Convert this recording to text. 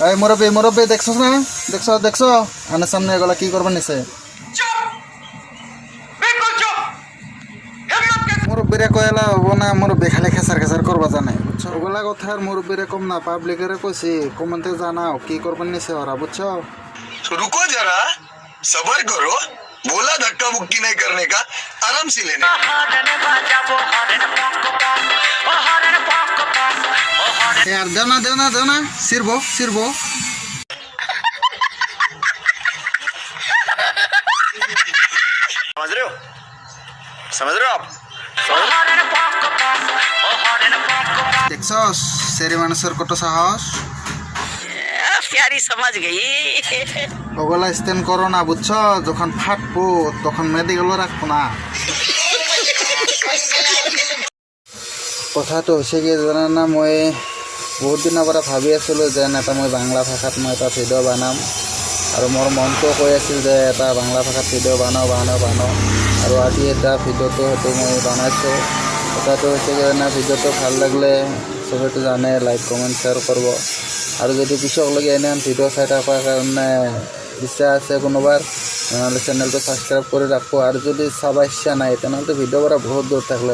এই মুরব্বী দেখছস না? দেখছ আনের সামনে এগুলা কি করবেন নিছে? মুরব্বীরে কয়লা হবো না, মুরব্বী খালি খেসার করবা জানে, বুঝছো? ওগুলা কথা আর মুরব্বীরে কম না, পাবলিকের কইছি কমেন্টে জানাও কি করবেন নিছে ওরা, বুঝছো? रुको जरा सबर करो बोला धक्का मुक्की नहीं करने का आराम से लेने আর দেও না সিরবো समझ रहे हो आप দেখছস সেরি মানুষের কত সাহস। प्यारी समझ गई। ওগুলা স্ট্যান্ড করো না, বুঝছো? যখন ফাটবো তখন মেডিকেলও রাখবো না। কথাটো হৈছে কি জানা না, মই বহুত দিনৰ পৰা ভাবি আছিলোঁ যে এটা মই বাংলা ভাষাত মই এটা ভিডিঅ' বনাম, আৰু মোৰ মনটো কৈ আছিল যে এটা বাংলা ভাষাত ভিডিঅ' বনাওঁ। আৰু আজি এটা ভিডিঅ'টো সেইটো মই বনাইছোঁ। কথাটো হৈছে কি জানা, ভিডিঅ'টো ভাল লাগিলে চবেইতো জানে লাইক কমেণ্ট শ্বেয়াৰ কৰিব, আৰু যদি পিছকলৈকে এনে ভিডিঅ' চাই থকাৰ কাৰণে ইচ্ছা আছে কোনোবাৰ, তেনেহ'লে চেনেলটো ছাবস্ক্ৰাইব কৰি ৰাখব। আৰু যদি চাব ইচ্ছা নাই তেনেহ'লে ভিডিঅ' পৰা বহুত দূৰ থাকিলে